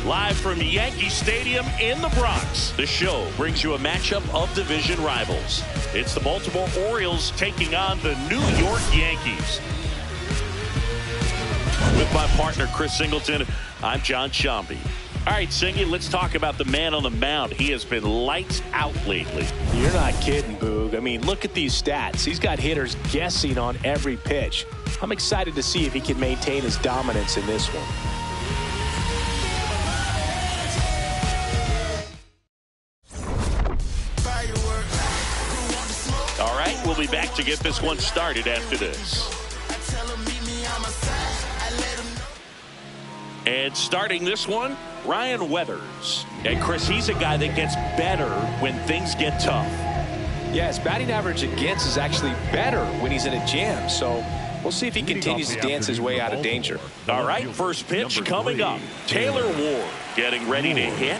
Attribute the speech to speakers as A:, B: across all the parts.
A: Live from Yankee Stadium in the Bronx, the show brings you a matchup of division rivals. It's the Baltimore Orioles taking on the New York Yankees. With my partner, Chris Singleton, I'm John Shambi. All right, Singy, let's talk about the man on the mound. He has been lights out lately.
B: You're not kidding, Boog. I mean, look at these stats. He's got hitters guessing on every pitch. I'm excited to see if he can maintain his dominance in this one.
A: All right, we'll be back to get this one started after this. And starting this one, Ryan Weathers. And Chris, he's a guy that gets better when things get tough.
B: Yeah, his batting average against is actually better when he's in a jam. So we'll see if he continues to dance his way out of danger.
A: All right, first pitch coming up. Taylor Ward getting ready to hit.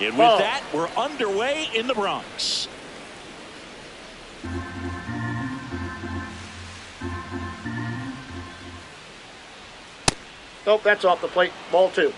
A: And with that, we're underway in the Bronx.
C: Nope, that's off the plate. Ball 2.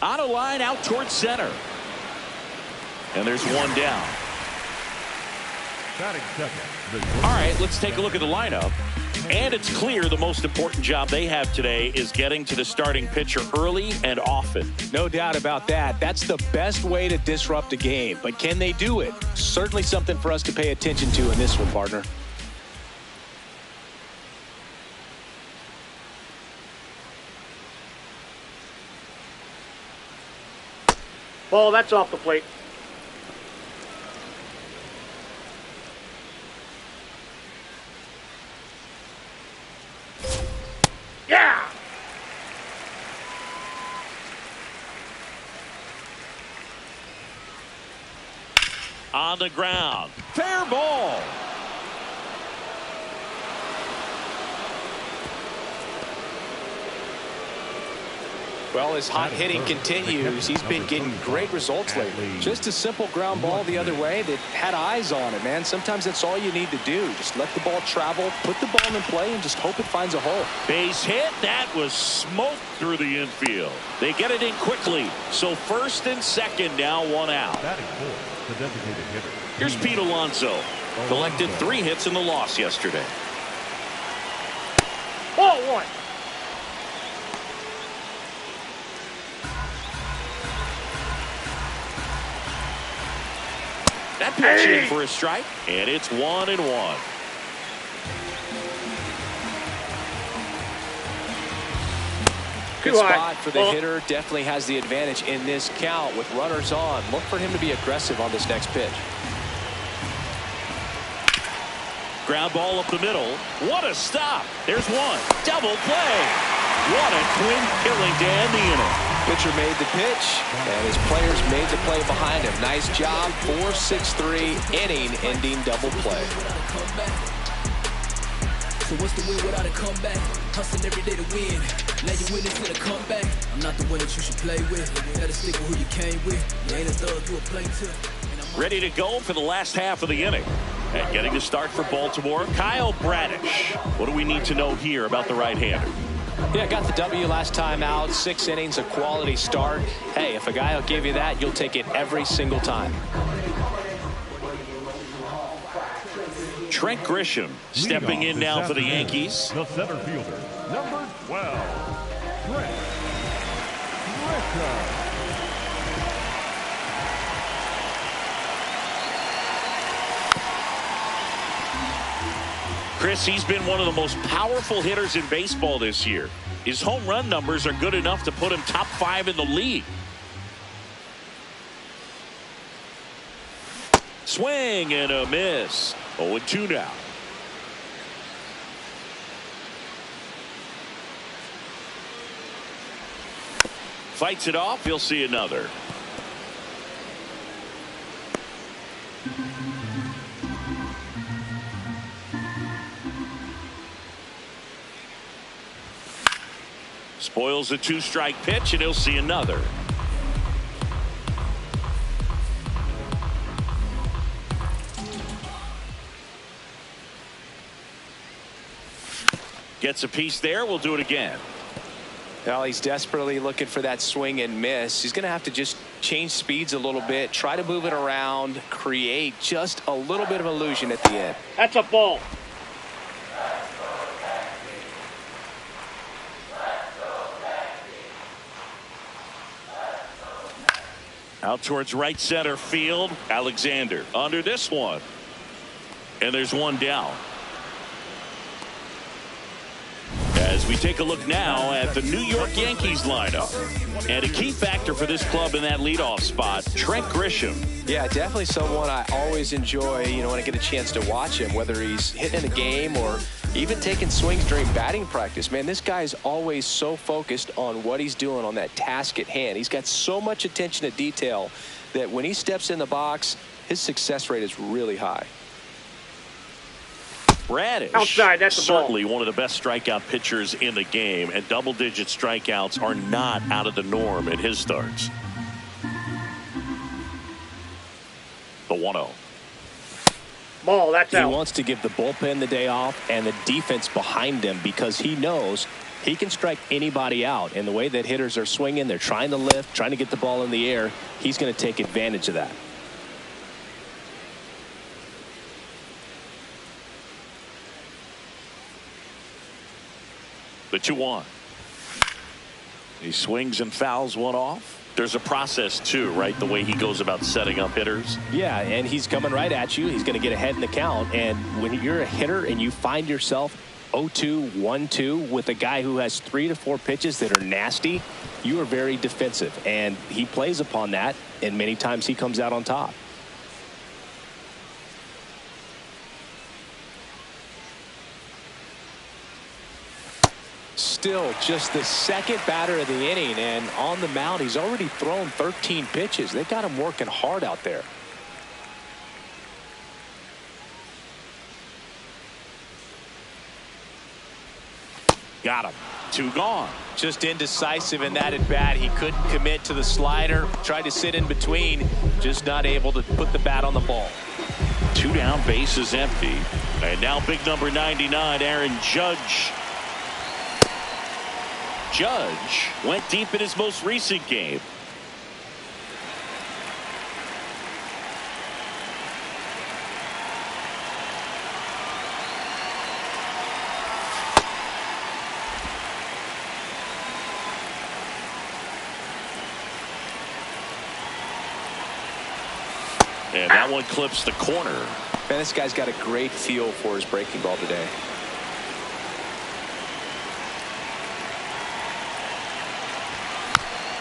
A: On a line out towards center. And there's one down. All right, let's take a look at the lineup. And it's clear the most important job they have today is getting to the starting pitcher early and often.
B: No doubt about that. That's the best way to disrupt a game. But can they do it? Certainly something for us to pay attention to in this one, partner.
C: Ball, that's off the plate. Yeah!
A: On the ground. Fair ball.
B: Well, his hot hitting continues. He's been getting great results lately. Just a simple ground ball the other way that had eyes on it, man. Sometimes that's all you need to do. Just let the ball travel, put the ball in play, and just hope it finds a hole.
A: Base hit. That was smoked through the infield. They get it in quickly. So first and second now, one out. Here's Pete Alonso. Collected 3 hits in the loss yesterday.
C: Ball 1.
A: That pitch in for a strike, and it's 1-1.
B: Good spot for the hitter. Definitely has the advantage in this count with runners on. Look for him to be aggressive on this next pitch.
A: Ground ball up the middle. What a stop. There's one. Double play. What a twin killing to end the inning.
B: Pitcher made the pitch, and his players made the play behind him. Nice job. 4-6-3 inning-ending double play.
D: So what's the win without a comeback? Hustling every day to win. Now you win into the comeback. I'm not the one that you should play with. You gotta stick with who you came with. You ain't a thug, you a play too.
A: Ready to go for the last half of the inning. And getting to start for Baltimore, Kyle Bradish. What do we need to know here about the right-hander?
B: Yeah, got the W last time out. 6 innings, a quality start. Hey, if a guy will give you that, you'll take it every single time.
A: Trent Grisham stepping in now for the Yankees.
E: The center fielder, number 12, Trent Grisham.
A: Chris, he's been one of the most powerful hitters in baseball this year. His home run numbers are good enough to put him top 5 in the league. Swing and a miss. 0-2 now. Fights it off. He'll see another. Spoils a 2-strike pitch, and he'll see another. Gets a piece there. We'll do it again.
B: Well, he's desperately looking for that swing and miss. He's going to have to just change speeds a little bit, try to move it around, create just a little bit of illusion at the end.
C: That's a ball.
A: Out towards right center field. Alexander under this one. And there's one down. As we take a look now at the New York Yankees lineup. And a key factor for this club in that leadoff spot, Trent Grisham.
B: Yeah, definitely someone I always enjoy, when I get a chance to watch him, whether he's hitting in a game or even taking swings during batting practice. Man, this guy is always so focused on what he's doing on that task at hand. He's got so much attention to detail that when he steps in the box, his success rate is really high.
A: Bradish,
C: outside, that's a
A: certainly
C: ball.
A: one of the best strikeout pitchers in the game, and double-digit strikeouts are not out of the norm in his starts. The 1-0.
C: Ball, that's out.
F: He wants to give the bullpen the day off and the defense behind him because he knows he can strike anybody out. And the way that hitters are swinging, they're trying to lift, trying to get the ball in the air. He's going to take advantage of that.
A: The 2-1. He swings and fouls one off. There's a process too, right? The way he goes about setting up hitters.
F: Yeah, and he's coming right at you. He's going to get ahead in the count. And when you're a hitter and you find yourself 0-2, 1-2 with a guy who has 3 to 4 pitches that are nasty, you are very defensive. And he plays upon that, and many times he comes out on top.
B: Still just the second batter of the inning, and on the mound he's already thrown 13 pitches. They got him working hard out there.
A: Got him. 2 gone.
B: Just indecisive in that at bat. He couldn't commit to the slider, tried to sit in between, just not able to put the bat on the ball.
A: 2 down, base is empty. And now big number 99, Aaron Judge. Judge went deep in his most recent game. And that one clips the corner.
B: Man, this guy's got a great feel for his breaking ball today.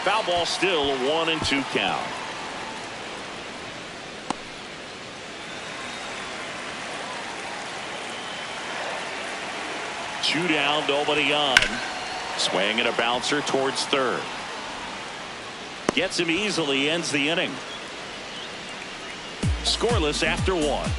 A: Foul ball, still a 1-2 count. Two down, nobody on. Swing and a bouncer towards third. Gets him easily, ends the inning. Scoreless after 1.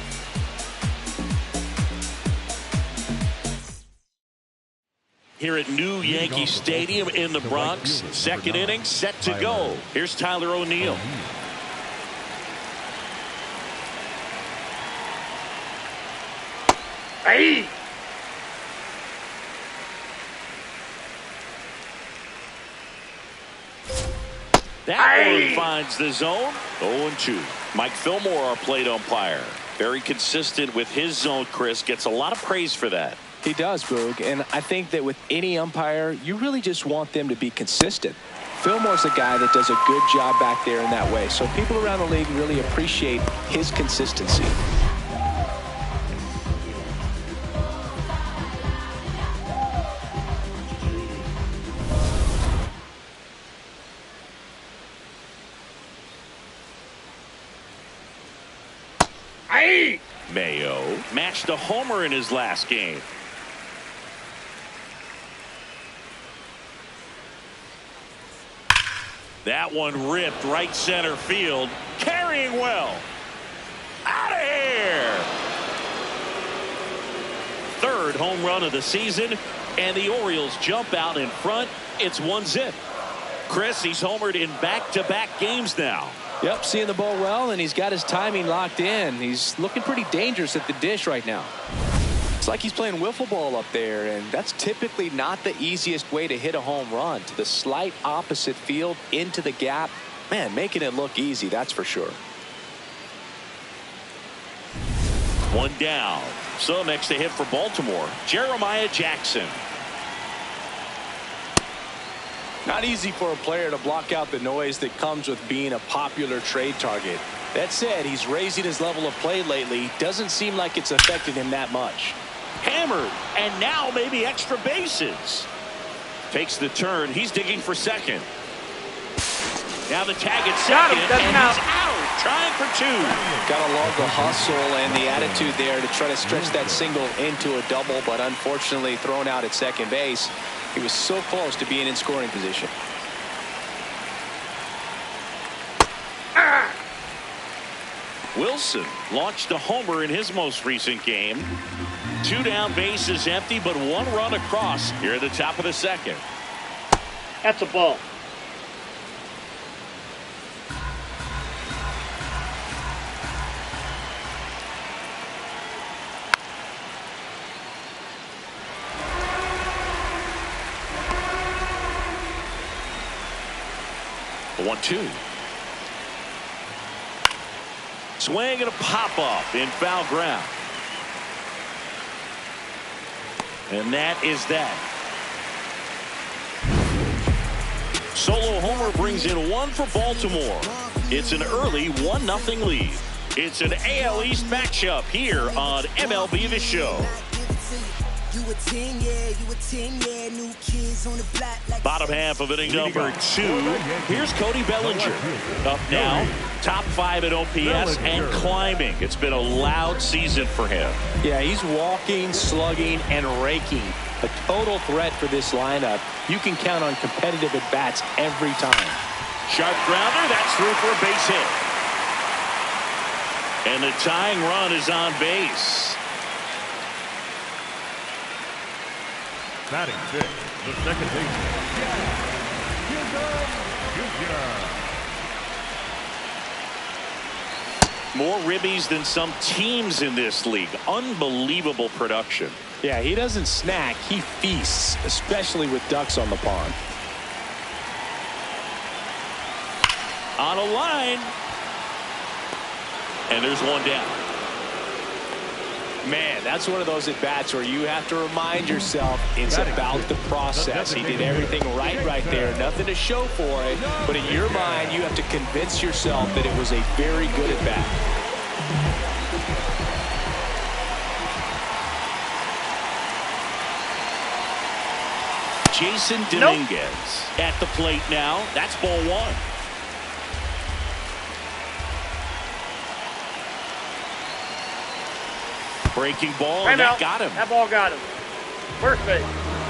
A: Here at New Yankee Stadium in the Bronx, second inning set to go. Here's Tyler O'Neill.
C: Hey!
A: That one finds the zone. 0-2. Mike Fillmore, our plate umpire. Very consistent with his zone, Chris. Gets a lot of praise for that.
B: He does, Boog, and I think that with any umpire, you really just want them to be consistent. Fillmore's a guy that does a good job back there in that way, so people around the league really appreciate his consistency.
A: Mayo matched a homer in his last game. That one ripped right center field. Carrying well. Out of here. Third home run of the season And the Orioles jump out in front. It's 1-0. Chris, he's homered in back-to-back games now.
B: Yep, seeing the ball well, and he's got his timing locked in. He's looking pretty dangerous at the dish right now. It's like he's playing wiffle ball up there, and that's typically not the easiest way to hit a home run. To the slight opposite field, into the gap. Man, making it look easy, that's for sure.
A: One down. So next to hit for Baltimore, Jeremiah Jackson.
B: Not easy for a player to block out the noise that comes with being a popular trade target. That said, he's raising his level of play lately. Doesn't seem like it's affected him that much.
A: Hammered, and now maybe extra bases. Takes the turn. He's digging for second. Now the tag at second, and he's out. Trying for two.
B: Gotta love the hustle and the attitude there to try to stretch that single into a double, but unfortunately thrown out at second base. He was so close to being in scoring position.
A: Wilson launched a homer in his most recent game. 2 down, bases empty, but 1 run across here at the top of the second.
C: That's a ball.
A: The 1-2. Swing and a pop-up in foul ground. And that is that. Solo homer brings in 1 for Baltimore. It's an early 1-0 lead. It's an AL East matchup here on MLB The Show. Bottom half of inning number 2. Here's Cody Bellinger. Up now, top 5 at OPS and climbing. It's been a loud season for him.
B: Yeah, he's walking, slugging, and raking. A total threat for this lineup. You can count on competitive at-bats every time.
A: Sharp grounder. That's through for a base hit. And the tying run is on base.
E: Batting 6, the second baseman.
A: More ribbies than some teams in this league. Unbelievable production.
B: Yeah, he doesn't snack, he feasts, especially with ducks on the pond.
A: On a line. And there's 1 down.
B: Man, that's one of those at-bats where you have to remind yourself it's about the process. He did everything right there. Nothing to show for it. But in your mind, you have to convince yourself that it was a very good at-bat.
A: Jason Dominguez at the plate now. That's ball 1. Breaking ball, and that got him.
C: That ball got him. First base.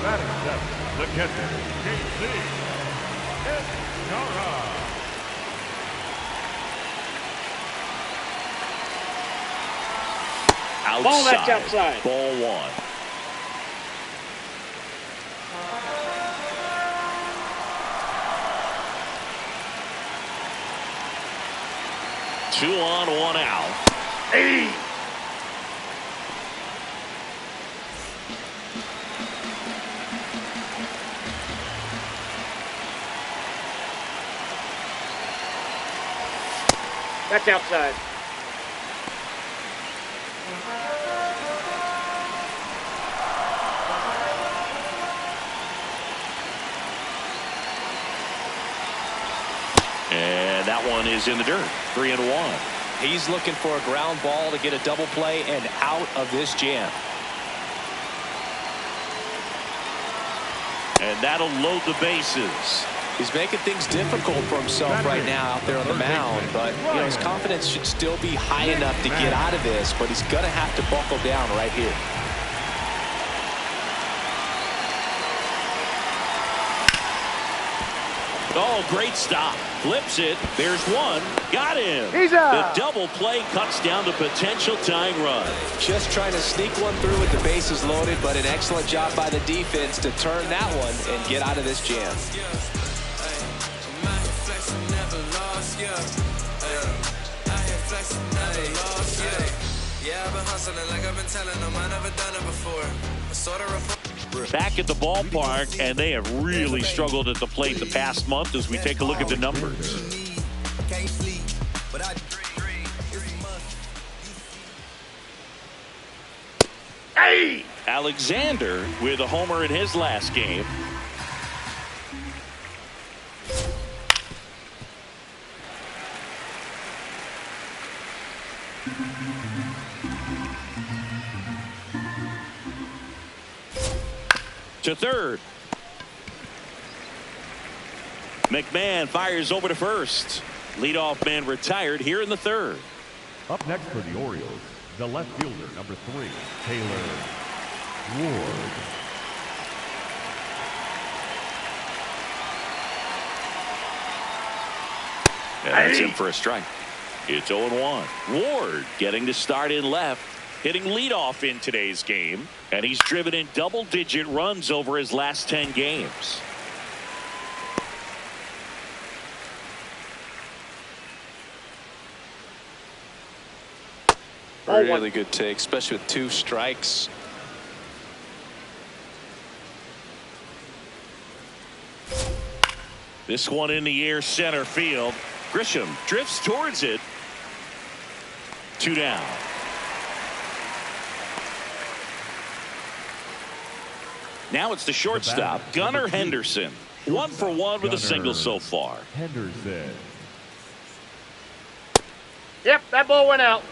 E: Batting 7, the catcher, KC.
A: Outside.
C: Ball, that's outside.
A: Ball 1. Two on, 1 out.
C: Hey! That's outside.
A: And that one is in the dirt. 3-1.
B: He's looking for a ground ball to get a double play and out of this jam.
A: And that'll load the bases.
B: He's making things difficult for himself right now out there on the mound, but you know his confidence should still be high enough to get out of this, but he's going to have to buckle down right here.
A: Oh, great stop. Flips it. There's one. Got him.
C: He's
A: The
C: out.
A: double play cuts down the potential tying run.
B: Just trying to sneak one through with the bases loaded, but an excellent job by the defense to turn that one and get out of this jam.
G: Yeah, I've been hustling like I've been telling them I never done it before.
A: Back at the ballpark, and they have really struggled at the plate the past month as we take a look at the numbers.
C: Hey!
A: Alexander with a homer in his last game. To third. McMahon fires over to first. Leadoff man retired here in the third.
E: Up next for the Orioles, the left fielder, number 3, Taylor Ward.
A: And that's him for a strike. It's 0-1. Ward getting to start in left, hitting leadoff in today's game, and he's driven in double-digit runs over his last 10 games.
B: Really good take, especially with 2 strikes.
A: This one in the air, center field. Grisham drifts towards it. 2 down. Now it's the shortstop, Gunnar Henderson. 1 for 1 with a single so far.
E: Henderson.
C: Yep, that ball went out.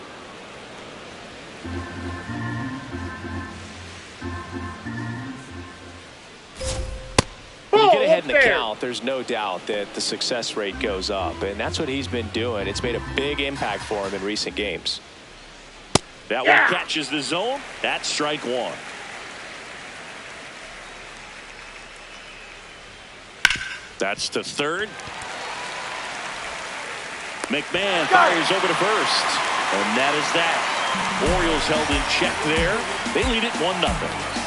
B: When you get ahead in the count, there's no doubt that the success rate goes up, and that's what he's been doing. It's made a big impact for him in recent games.
A: That one catches the zone. That's strike 1. That's to third. McMahon fires over to first. And that is that. Orioles held in check there. They lead it 1-0.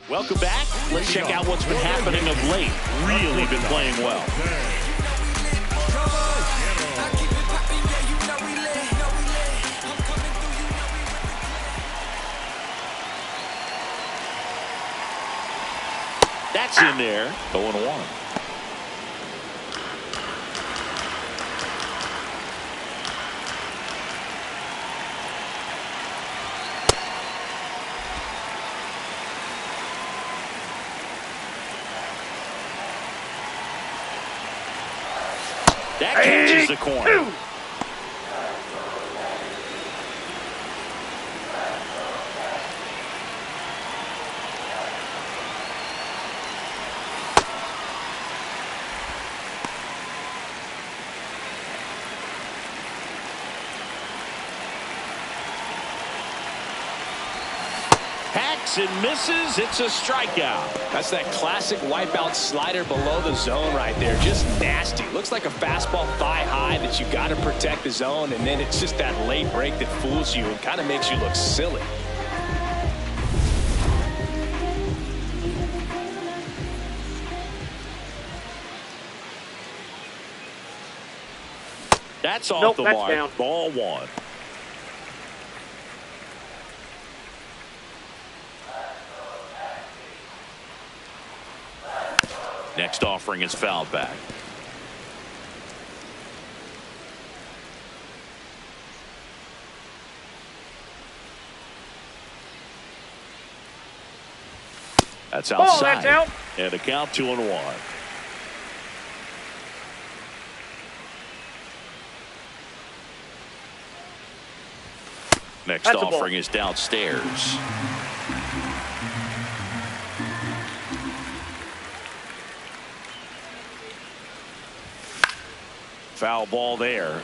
A: Welcome back. Let's check out what's been happening of late. Really been playing well. That's in there. 0-1. That catches the corner. Hacks and misses. It's a strikeout.
B: That's that classic wipeout slider below the zone right there. Just nasty. Looks like a fastball thigh high that you got to protect the zone, and then it's just that late break that fools you and kind of makes you look silly.
A: That's off the
C: that's
A: mark.
C: down.
A: Ball 1. Next offering is fouled back. That's outside.
C: Oh, that's out.
A: And a count 2-1. Next
C: That's a
A: offering
C: ball.
A: is downstairs. Foul ball there.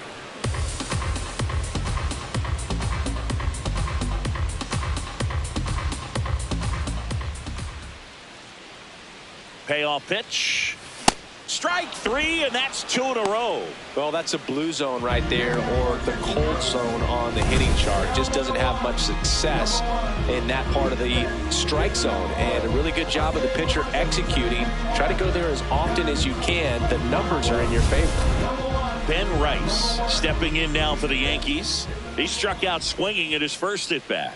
A: payoff pitch. Strike three, and that's 2 in a row.
B: Well, that's a blue zone right there, or the cold zone on the hitting chart. Just doesn't have much success in that part of the strike zone. And a really good job of the pitcher executing. Try to go there as often as you can. The numbers are in your favor.
A: Ben Rice stepping in now for the Yankees. He struck out swinging at his first at bat.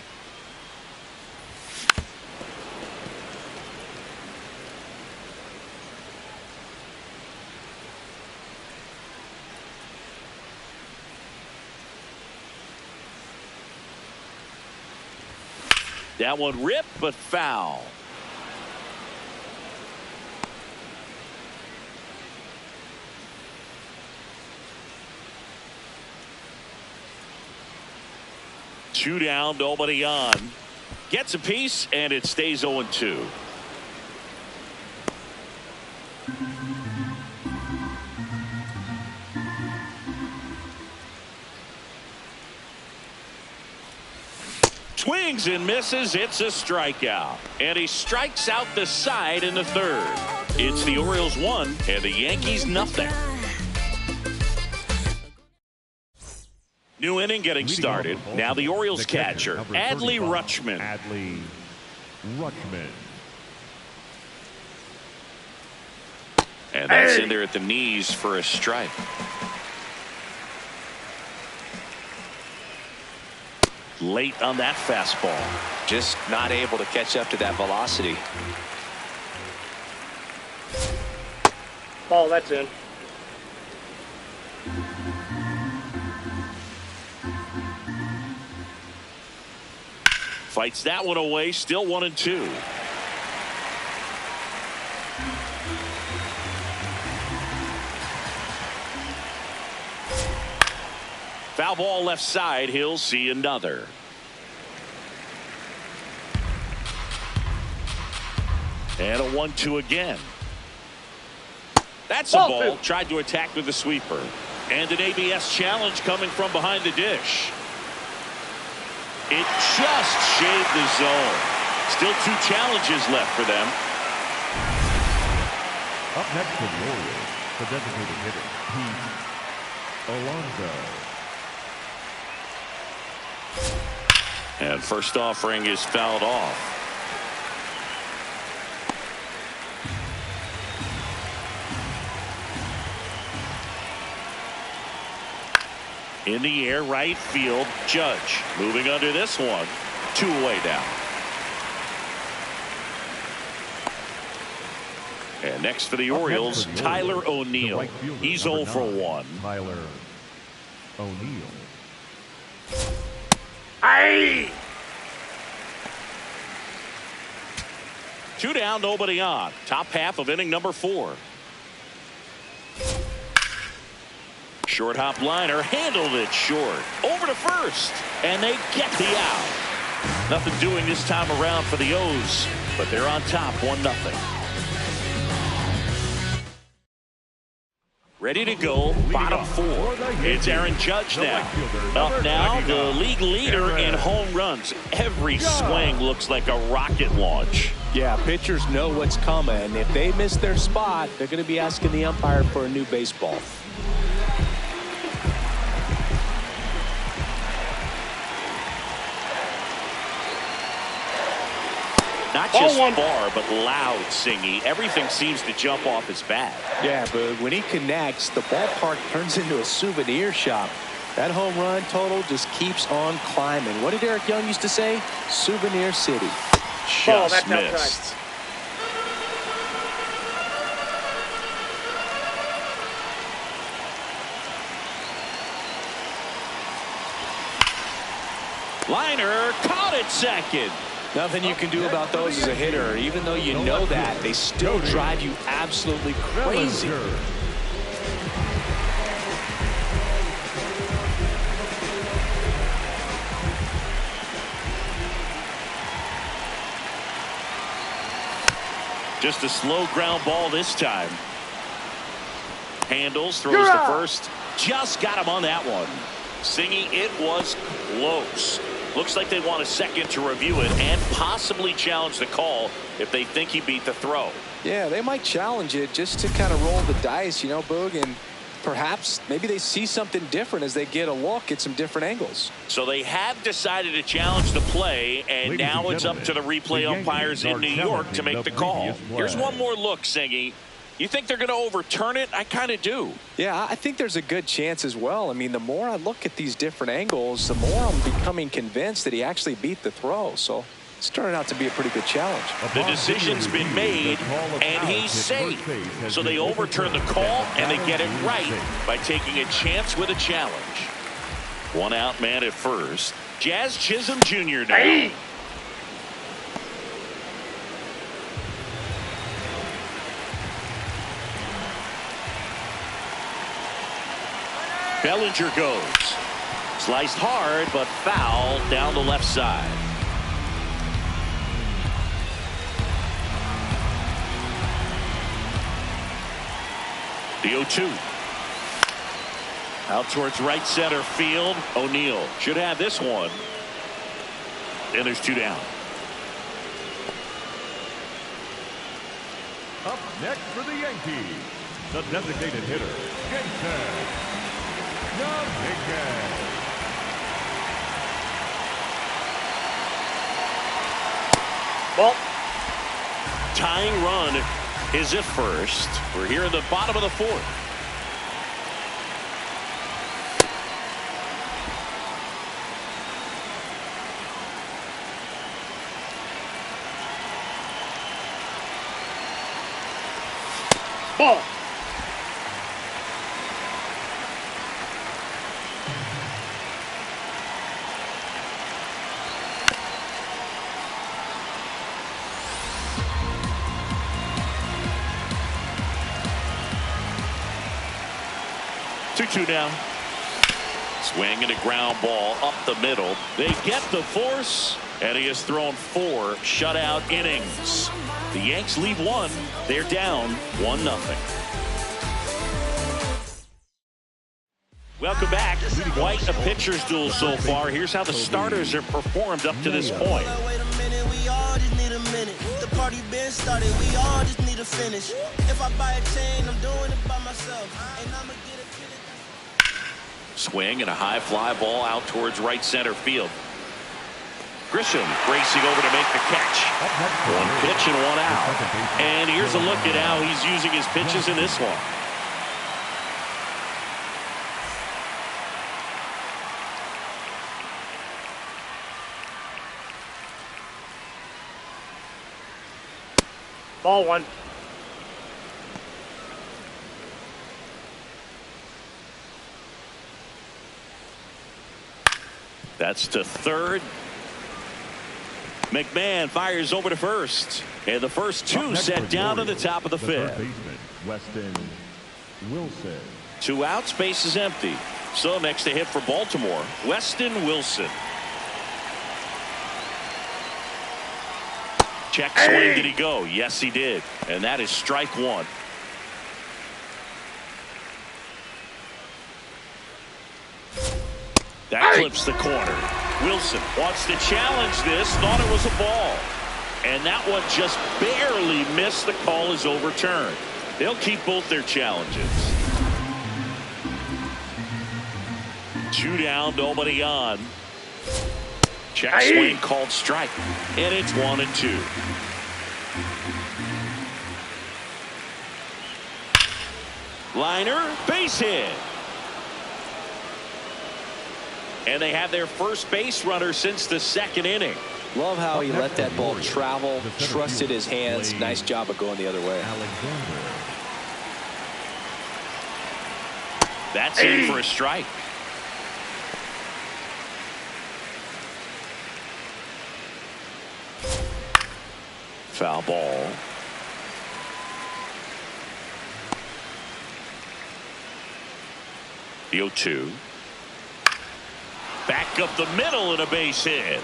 A: That one ripped, but foul. Two down, nobody on. Gets a piece, and it stays 0-2. Swings and misses. It's a strikeout. And he strikes out the side in the third. It's the Orioles 1 and the Yankees nothing. New inning getting started. Now the Orioles catcher, Adley Rutschman.
E: Adley Rutschman.
A: And that's in there at the knees for a strike. Late on that fastball.
B: Just not able to catch up to that velocity.
C: Ball, that's in.
A: Fights that one away, still 1-2. Foul ball left side. He'll see another. And a 1-2 again. That's a ball. Tried to attack with the sweeper. And an ABS challenge coming from behind the dish. It just shaved the zone. Still 2 challenges left for them.
E: Up next for the Orioles, the designated hitter, Pete Alonso.
A: And first offering is fouled off. In the air, right field, Judge moving under this one. 2 away now. And next for the Orioles, Tyler O'Neill. He's 0 for 1.
E: Tyler O'Neill.
C: Aye!
A: 2 down, nobody on. Top half of inning number 4. Short hop liner, handled it short. Over to first, and they get the out. Nothing doing this time around for the O's, but they're on top 1-0. Ready to go, bottom 4. It's Aaron Judge now. Up now, the league leader in home runs. Every swing looks like a rocket launch.
F: Yeah, pitchers know what's coming. If they miss their spot, they're going to be asking the umpire for a new baseball.
A: Not just far, but loud singing. Everything seems to jump off his bat.
F: Yeah, but when he connects, the ballpark turns into a souvenir shop. That home run total just keeps on climbing. What did Eric Young used to say? Souvenir City.
A: Just missed. Liner caught it second.
F: Nothing you can do about those as a hitter. Even though you know that, they still drive you absolutely crazy.
A: Just a slow ground ball this time. Handles, throws to first. Just got him on that one. Singy, it was close. Looks like they want a second to review it and possibly challenge the call if they think he beat the throw.
B: Yeah, they might challenge it just to kind of roll the dice, you know, Boog, and perhaps maybe they see something different as they get a look at some different angles.
A: So they have decided to challenge the play, and now it's up to the replay umpires in New York to make the call. Here's one more look, Singy. You think they're going to overturn it? I kind of do.
B: Yeah, I think there's a good chance as well. I mean, the more I look at these different angles, the more I'm becoming convinced that he actually beat the throw. So it's turning out to be a pretty good challenge.
A: The decision's been made, and he's safe. So they overturn the call, and they get it right by taking a chance with a challenge. One out man at first. Jazz Chisholm Jr. now.
C: Hey.
A: Bellinger goes. Sliced hard, but foul down the left side. The 0-2. Out towards right center field. O'Neill should have this one. And there's 2 down.
E: Up next for the Yankees, the designated hitter, Jason.
C: Ball.
A: Tying run is at first. We're here in the bottom of the 4th.
C: Ball.
A: Two down. Swing and a ground ball up the middle. They get the force, and he has thrown 4 shutout innings. The Yanks leave 1. They're down 1-0. Welcome back. Quite a pitcher's duel so far. Here's how the starters have performed up to this point.
H: Wait a minute, we all just need a minute. The party been started, we all just need to finish. If I buy a chain, I'm doing it by myself. And I'ma get a kid.
A: Swing and a high fly ball out towards right center field. Grisham racing over to make the catch. 1 pitch and 1 out. And here's a look at how he's using his pitches in this one.
C: Ball 1.
A: That's to third. McMahon fires over to first. And the first 2 set down at the top of the 5th.
E: Weston Wilson.
A: 2 outs, base is empty. So next to hit for Baltimore, Weston Wilson. Check swing. Did he go? Yes, he did. And that is strike 1. That clips the corner. Wilson wants to challenge this. Thought it was a ball. And that one just barely missed. The call is overturned. They'll keep both their challenges. 2 down, nobody on. Check swing called strike. And it's 1-2. Liner, base hit. And they have their first base runner since the 2nd inning.
F: Love how he let that ball travel, trusted his hands. Nice job of going the other way.
A: That's in for a strike. Foul ball. The 0-2. Back up the middle and a base hit.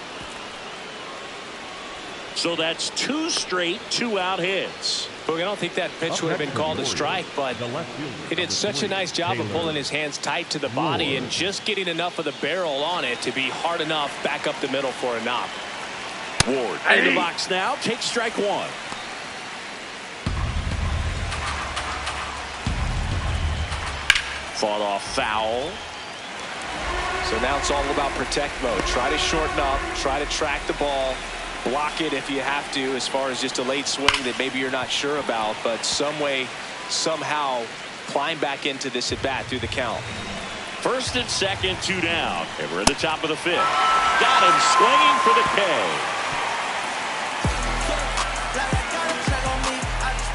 A: So that's 2 straight 2-out hits.
F: Look, I don't think that pitch would have been called a strike, but he did such a nice job of pulling his hands tight to the body and just getting enough of the barrel on it to be hard enough back up the middle for a knock.
A: Ward in the box now. Takes strike 1. Fought off foul.
B: So now it's all about protect mode. Try to shorten up, try to track the ball, block it if you have to, as far as just a late swing that maybe you're not sure about, but some way, somehow climb back into this at bat through the count.
A: First and second, 2 down, and we're at the top of the 5th. Got him swinging for the K.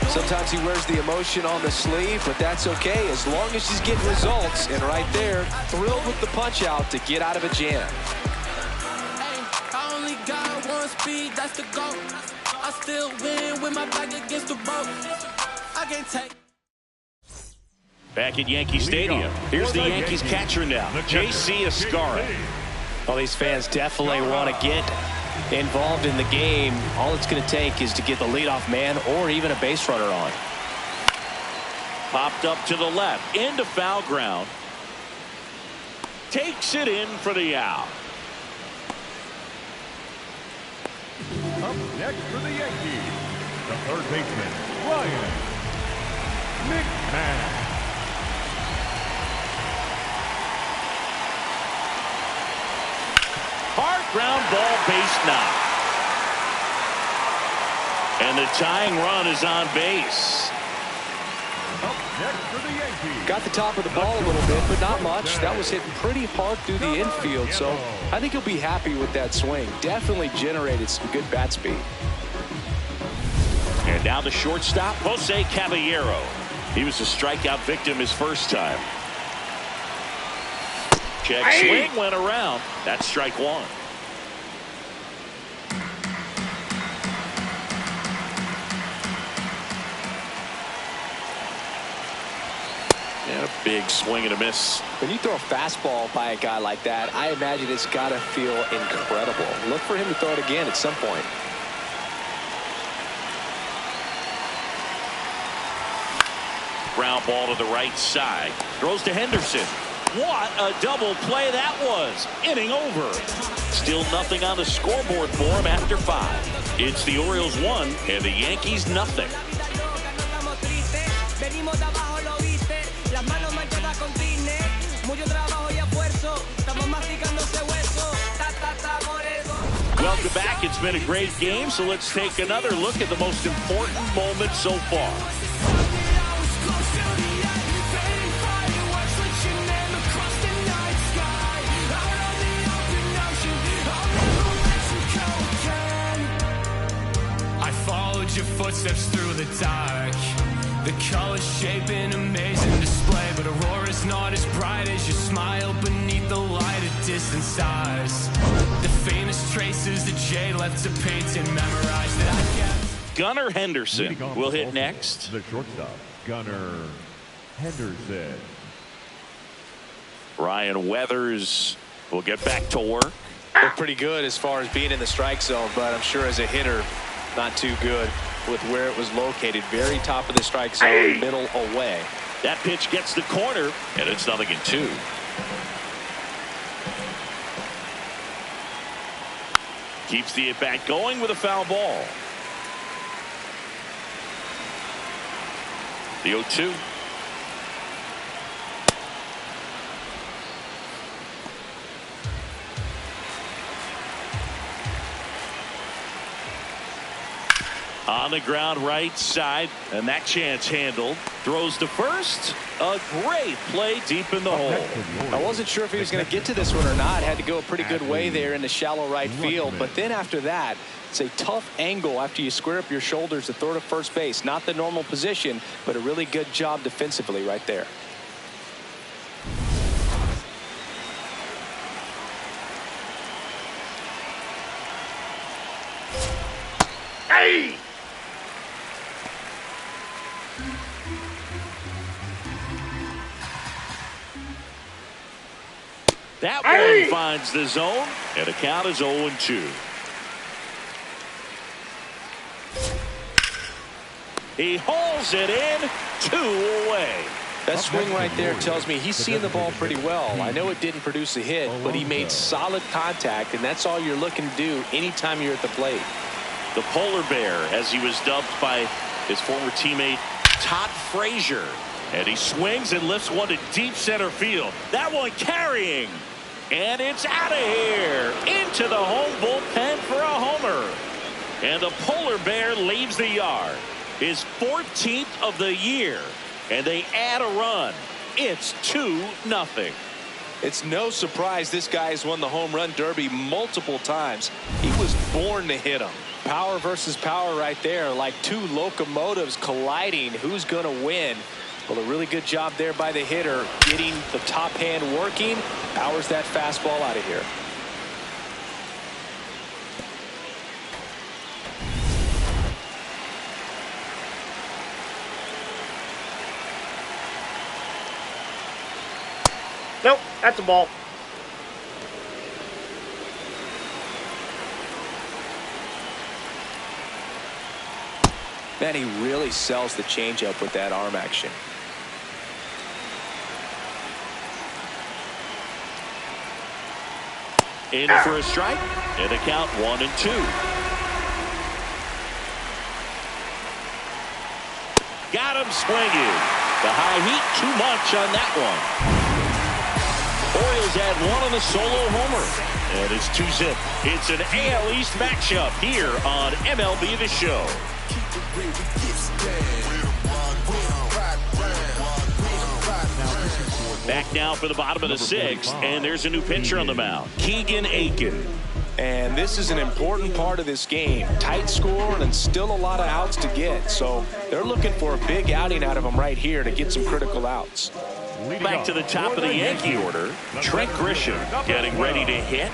B: Sometimes he wears the emotion on the sleeve, but that's okay as long as he's getting results. And right there, thrilled with the punch out to get out of a jam.
D: I only got one speed, that's the goal. I still win with my back against the rope. I can't take.
A: Back at Yankee Stadium, here's the Yankees catcher now, J.C. Escarra.
F: Well, these fans definitely want to get involved in the game. All it's going to take is to get the leadoff man or even a base runner on.
A: Popped up to the left, into foul ground. Takes it in for the out.
E: Up next for the Yankees, the third baseman, Ryan McMahon.
A: Hard ground ball, base knock. And the tying run is on base.
E: Up next for the Yankees.
B: Got the top of the ball a little bit, but not much. That was hitting pretty hard through the infield, so I think he'll be happy with that swing. Definitely generated some good bat speed.
A: And now the shortstop, Jose Caballero. He was a strikeout victim his first time. Check swing went around. That's strike 1. And a big swing and a miss.
B: When you throw a fastball by a guy like that, I imagine it's got to feel incredible. Look for him to throw it again at some point.
A: Ground ball to the right side. Throws to Henderson. What a double play that was. Inning over. Still nothing on the scoreboard for him after 5. It's the Orioles 1 and the Yankees nothing. Welcome back. It's been a great game, so let's take another look at the most important moment so far.
I: Your footsteps through the dark, the colors shaping amazing display, but aurora's not as bright as your smile beneath the light of distant stars. The faintest traces that Jay left to paint and memorize that I kept.
A: Gunnar Henderson will hit next.
E: The shortstop, Gunnar Henderson.
A: Ryan Weathers will get back to work.
B: Looked pretty good as far as being in the strike zone, but I'm sure as a hitter, not too good with where it was located. Very top of the strike zone, middle away.
A: That pitch gets the corner, and it's 0-2. Keeps the at-bat going with a foul ball. The 0-2. On the ground right side, and that chance handled. Throws to first. A great play deep in the hole.
B: I wasn't sure if he was going to get to this one or not. Had to go a pretty good way there in the shallow right field. But then after that, it's a tough angle after you square up your shoulders to throw to first base. Not the normal position, but a really good job defensively right there.
A: Hey! That one finds the zone, and the count is 0-2. He hauls it in, 2 away.
B: That swing right there tells me he's seeing the ball pretty well. I know it didn't produce a hit, but he made solid contact, and that's all you're looking to do anytime you're at the plate.
A: The polar bear, as he was dubbed by his former teammate Todd Frazier. And he swings and lifts one to deep center field. That one carrying. And it's out of here. Into the home bullpen for a homer. And the polar bear leaves the yard. His 14th of the year. And they add a run. It's 2-0.
B: It's no surprise this guy has won the home run derby multiple times. He was born to hit them. Power versus power right there, like two locomotives colliding. Who's going to win? Well, a really good job there by the hitter, getting the top hand working. Powers that fastball out of here.
C: Nope, that's a ball.
B: Man, he really sells the changeup with that arm action.
A: In for a strike, and a count 1-2. Got him swinging. The high heat, too much on that one. Orioles add one on the solo homer. And it's 2-zip. It's an AL East matchup here on MLB The Show. Back now for the bottom of the sixth, and there's a new pitcher on the mound, Keegan Aiken.
B: And this is an important part of this game. Tight score and still a lot of outs to get. So they're looking for a big outing out of them right here to get some critical outs.
A: Back to the top of the Yankee order, Trent Grisham getting ready to hit.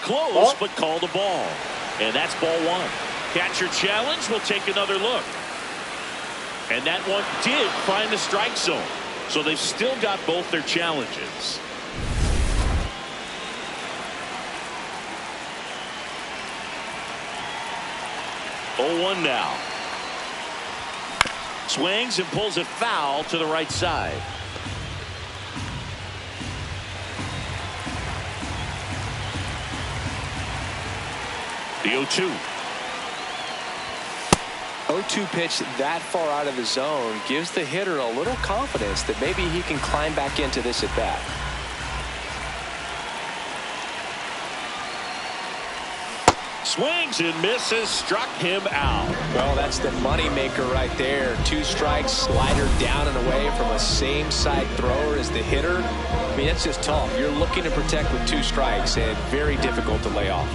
A: Close, but called a ball. And that's ball one. Catcher challenge will take another look. And that one did find the strike zone. So they've still got both their challenges. Oh, 1 now. Swings and pulls it foul to the right side. The 0-2.
B: 0-2 pitch that far out of the zone gives the hitter a little confidence that maybe he can climb back into this at bat.
A: Swings and misses, struck him out.
B: Well, that's the money maker right there. 2 strikes, slider down and away from a same side thrower as the hitter. I mean, that's just tough. You're looking to protect with 2 strikes and very difficult to lay off.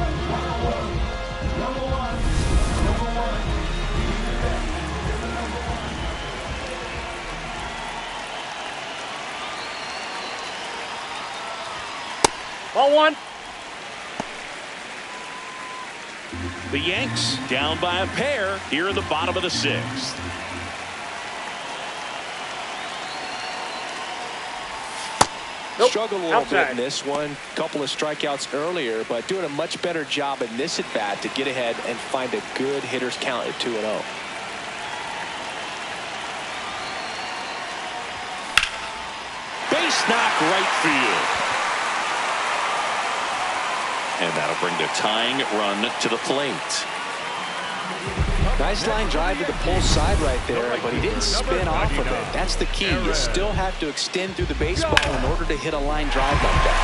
C: Ball 1.
A: The Yanks down by a pair here in the bottom of the 6th.
C: Nope.
B: Struggled a little
C: Outside.
B: bit in this one. Couple of strikeouts earlier, but doing a much better job in this at bat to get ahead and find a good hitter's count at 2-0.
A: Base knock right field. And that'll bring the tying run to the plate.
B: Nice line drive to the pull side right there, but he didn't spin off of it. That's the key. You still have to extend through the baseball in order to hit a line drive like that.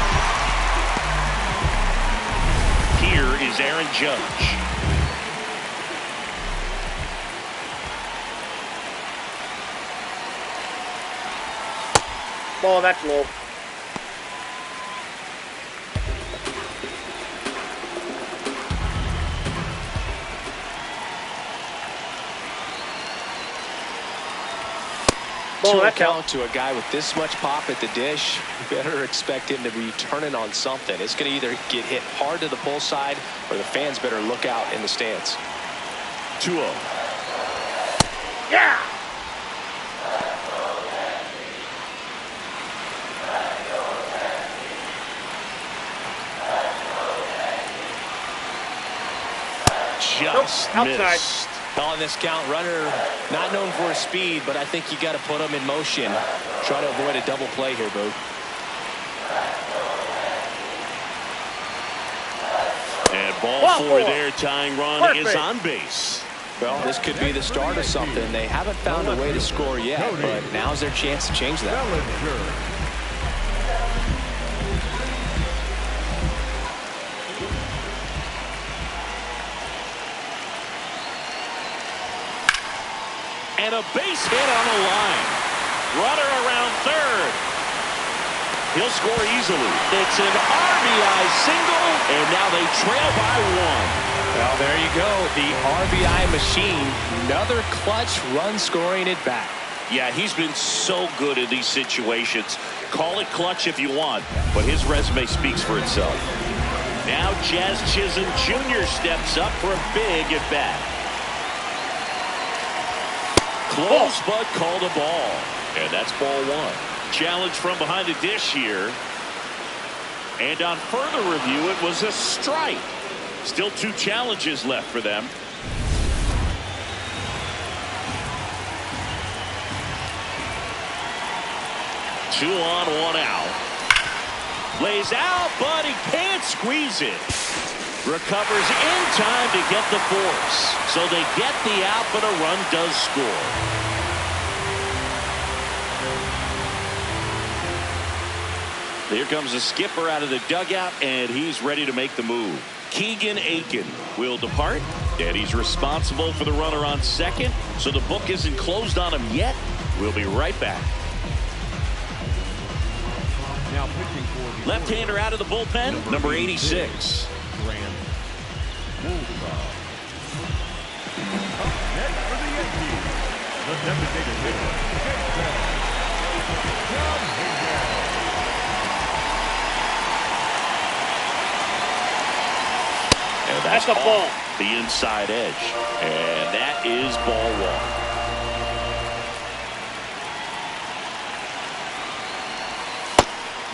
A: Here is Aaron Judge.
C: Ball, that's low.
B: To account to a guy with this much pop at the dish, you better expect him to be turning on something. It's going to either get hit hard to the pull side or the fans better look out in the stands.
A: 2-0.
C: Yeah!
A: just
C: outside.
A: missed.
F: On this count, runner not known for his speed, but I think you got to put him in motion. Try to avoid a double play here, Boo.
A: And ball four there, tying run is on base.
F: Well, this could be the start of something. They haven't found a way to score yet, but now's their chance to change that.
A: And a base hit on the line. Runner around third. He'll score easily. It's an RBI single, and now they trail by one.
F: Well, there you go. The RBI machine. Another clutch run scoring at bat.
A: Yeah, he's been so good in these situations. Call it clutch if you want, but his resume speaks for itself. Now Jazz Chisholm Jr. steps up for a big at bat. Close, but called a ball. And that's ball one. Challenge from behind the dish here. And on further review, it was a strike. Still 2 challenges left for them. Two on, 1 out. Lays out, but he can't squeeze it. Recovers in time to get the force. So they get the out, but a run does score. Here comes the skipper out of the dugout, and he's ready to make the move. Keegan Aiken will depart, and he's responsible for the runner on second, so the book isn't closed on him yet. We'll be right back.
E: Now pitching for the
A: Left-hander out of the bullpen, number 86.
E: Grant Up next for the Yankees, the designated hitter, John Higgins.
A: And that's a ball. The inside edge. And that is ball one.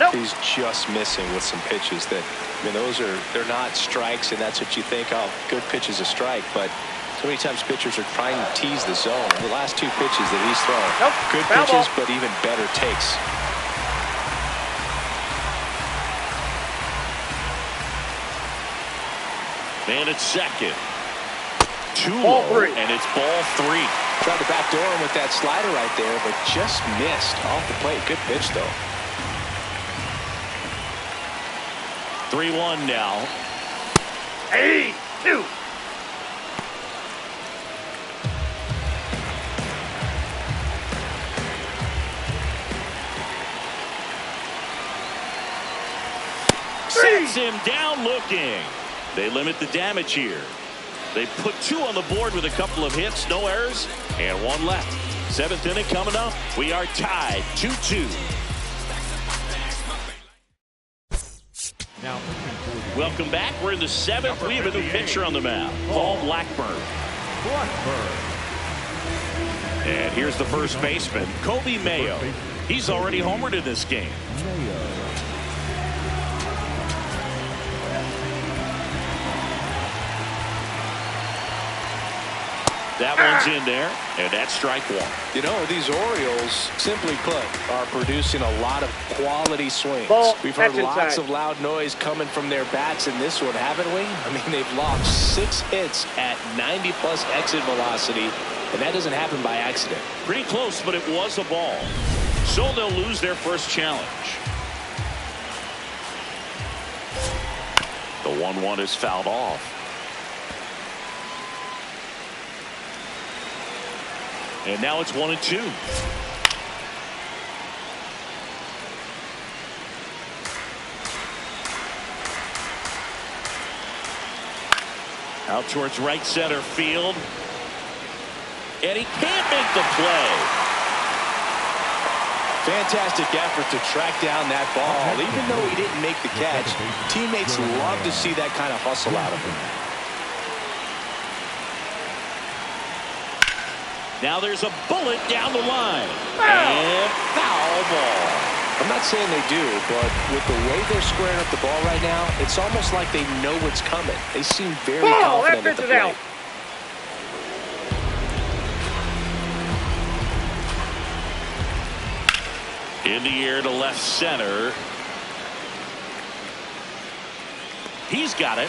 C: Nope.
F: He's just missing with some pitches that, I mean, they're not strikes, and that's what you think, oh, good pitch is a strike, but so many times pitchers are trying to tease the zone. The last 2 pitches that he's thrown, good pitches, but even better takes.
A: Man at second.
C: Ball 3.
A: And it's ball 3.
F: Tried to backdoor him with that slider right there, but just missed off the plate. Good pitch, though.
A: 3-1 now.
C: 2.
A: Sets him down looking. They limit the damage here. They put 2 on the board with a couple of hits, no errors, and 1 left. 7th inning coming up. We are tied 2-2.
E: Now pitching for the
A: Welcome back. We're in the 7th. We have a new pitcher on the mound, Paul Blackburn. And here's the first baseman, Kobe Mayo. He's already homered in this game. That one's in there, and that's strike 1.
F: You know, these Orioles, simply put, are producing a lot of quality swings. We've heard lots of loud noise coming from their bats in this one, haven't we? I mean, they've logged 6 hits at 90-plus exit velocity, and that doesn't happen by accident.
A: Pretty close, but it was a ball. So they'll lose their first challenge. The 1-1 is fouled off. And now it's 1-2. Out towards right center field. And he can't make the play.
F: Fantastic effort to track down that ball. Even though he didn't make the catch, teammates love to see that kind of hustle out of him.
A: Now there's a bullet down the line. And foul ball.
F: I'm not saying they do, but with the way they're squaring up the ball right now, it's almost like they know what's coming. They seem very confident at the plate.
A: In the air to left center. He's got it.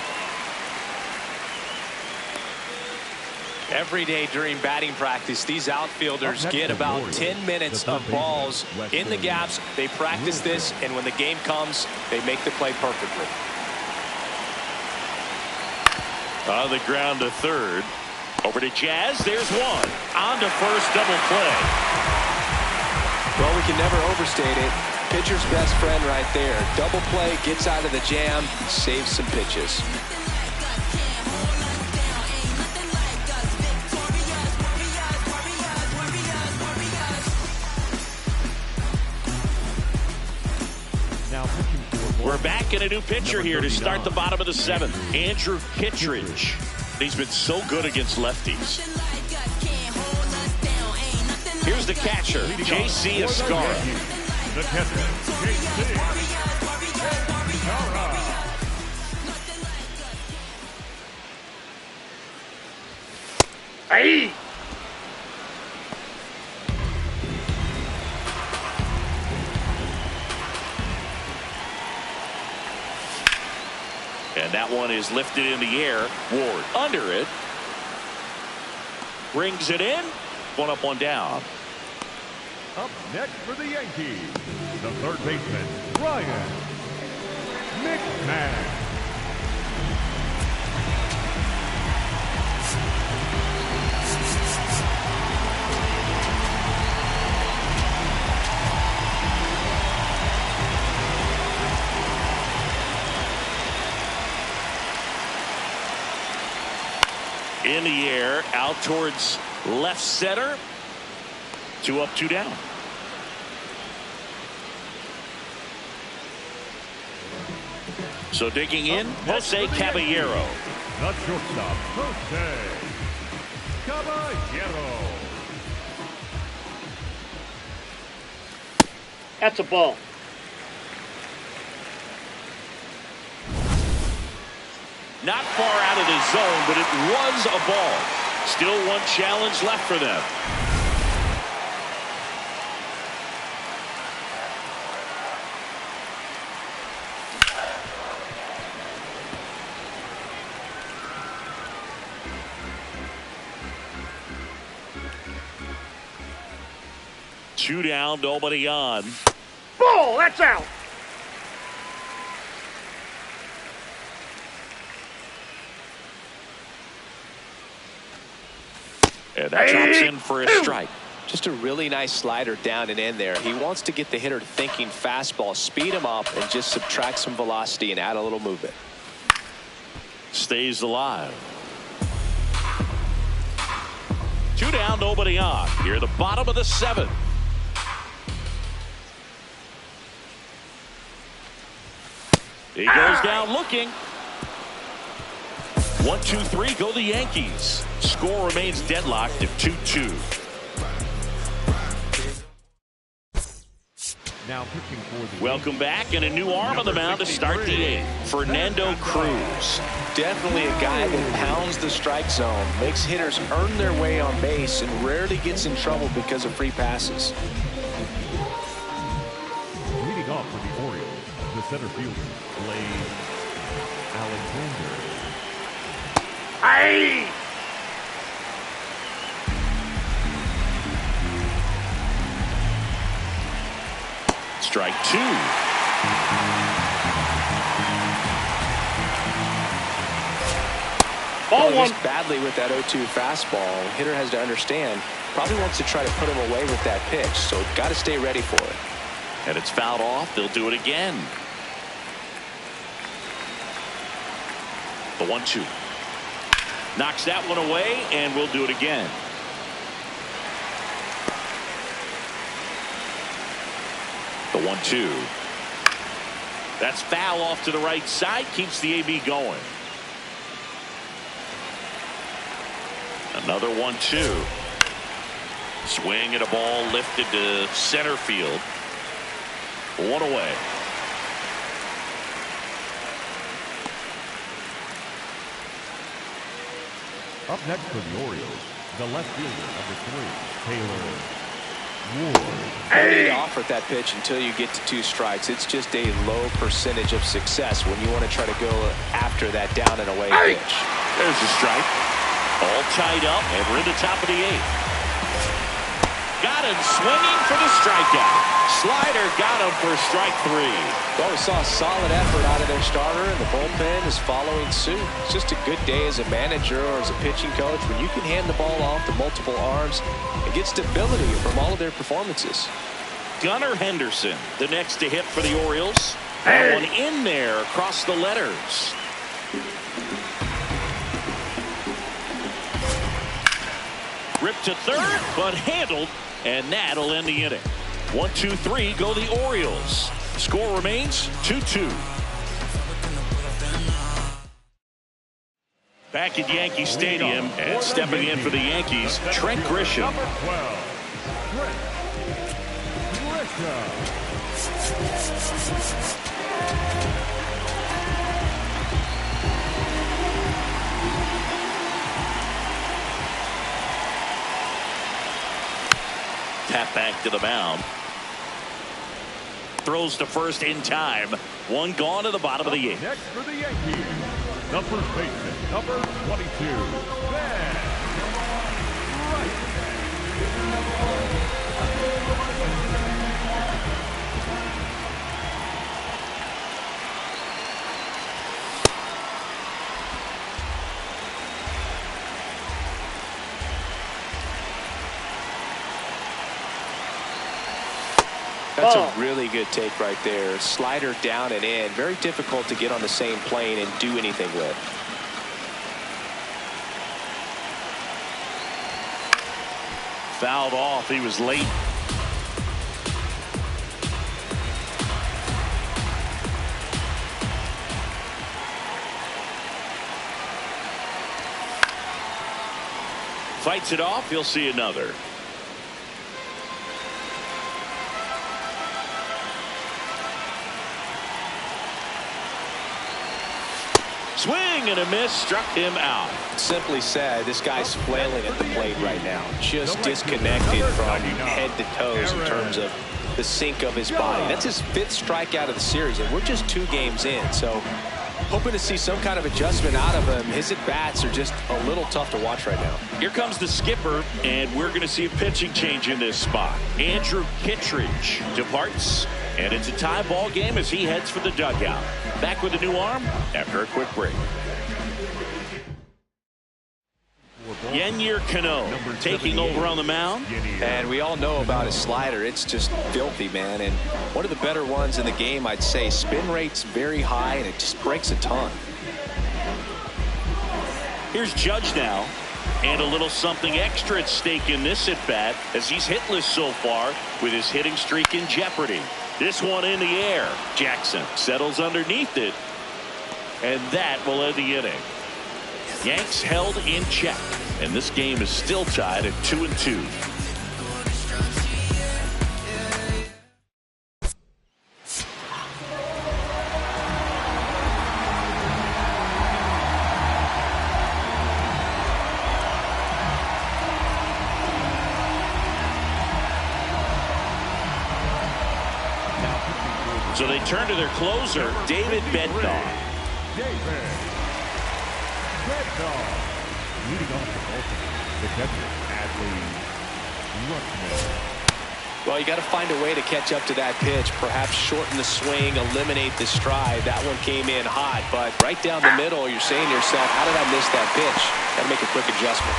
F: Every day during batting practice, these outfielders get about 10 minutes of balls in the gaps. They practice this, and when the game comes, they make the play perfectly.
A: On the ground to third. Over to Jazz. There's one. On to first, double play.
B: Well, we can never overstate it. Pitcher's best friend right there. Double play, gets out of the jam, saves some pitches.
A: We're back in a new pitcher here to start the bottom of the seventh. Andrew Kittredge. He's been so good against lefties. Here's the catcher, J.C. Escara.
E: The catcher, J.C. Escara.
C: Hey!
A: And that one is lifted in the air. Ward under it. Brings it in. One up, one down.
E: Up next for the Yankees, the third baseman, Ryan McMahon.
A: In the air, out towards left center. 2 up, 2 down. So digging in, Jose Caballero.
E: The shortstop, Jose Caballero.
C: That's a ball.
A: Not far out of the zone, but it was a ball. Still one challenge left for them. Two down, nobody on.
C: Ball, that's out.
A: And that drops in for a strike.
F: Just a really nice slider down and in there. He wants to get the hitter thinking fastball, speed him up, and just subtract some velocity and add a little movement.
A: Stays alive. 2 down, nobody on. Here, the bottom of the seventh. He goes down looking. 1, 2, 3, go the Yankees. Score remains deadlocked at 2-2.
E: Now pitching for the
A: Welcome back, and a new arm on the mound to start the eighth. Fernando Cruz.
B: Definitely a guy that pounds the strike zone, makes hitters earn their way on base, and rarely gets in trouble because of free passes.
E: Leading off for the Orioles, the center fielder, Blaze Alexander.
C: Hey!
A: Strike 2.
C: Ball one.
B: Badly with that 0-2 fastball. Hitter has to understand, probably wants to try to put him away with that pitch, so got to stay ready for it.
A: And it's fouled off. They'll do it again. The 1-2. Knocks that one away, and we'll do it again. The 1-2. That's foul off to the right side. Keeps the AB going. Another 1-2. Swing and a ball lifted to center field. One away.
E: Up next for the Orioles, the left fielder, number 3, Taylor Ward.
B: No need to offer that pitch until you get to 2 strikes. It's just a low percentage of success when you want to try to go after that down and away pitch.
A: There's a strike. All tied up, and we're in the top of the 8th. Got him swinging for the strikeout. Slider got him for strike 3.
B: Well, we saw a solid effort out of their starter, and the bullpen is following suit. It's just a good day as a manager or as a pitching coach when you can hand the ball off to multiple arms and get stability from all of their performances.
A: Gunnar Henderson, the next to hit for the Orioles. That one in there across the letters. Ripped to third, but handled, and that'll end the inning. 1-2-3 go the Orioles. Score remains 2-2. Back at Yankee Stadium and stepping in for the Yankees, Trent Grisham.
E: Number 12, Trent Grisham.
A: Tap back to the mound. Throws to first in time. One gone to the bottom of the 8th.
E: Next for the Yankees, the first baseman, number 22, Ben Wright.
B: That's a really good take right there. Slider down and in. Very difficult to get on the same plane and do anything with.
A: Fouled off. He was late. Fights it off. He'll see another. Swing and a miss, struck him out.
B: Simply said, this guy's flailing at the plate right now. Just disconnected from head to toes in terms of the sink of his body. That's his 5th strikeout of the series, and we're just 2 games in. So hoping to see some kind of adjustment out of him. His at-bats are just a little tough to watch right now.
A: Here comes the skipper, and we're going to see a pitching change in this spot. Andrew Kittredge departs, and it's a tie ball game as he heads for the dugout. Back with a new arm after a quick break. Yennier Cano taking over on the mound.
B: And we all know about his slider. It's just filthy, man. And one of the better ones in the game, I'd say. Spin rate's very high, and it just breaks a ton.
A: Here's Judge now. And a little something extra at stake in this at-bat as he's hitless so far with his hitting streak in jeopardy. This one in the air. Jackson settles underneath it. And that will end the inning. Yanks held in check. And this game is still tied at 2-2. So they turn to their closer, David Bednar.
E: Leading off the bullpen, the catcher, Adley Rushman.
B: Well, you got to find a way to catch up to that pitch. Perhaps shorten the swing, eliminate the stride. That one came in hot, but right down the middle, you're saying to yourself, how did I miss that pitch? Got to make a quick adjustment.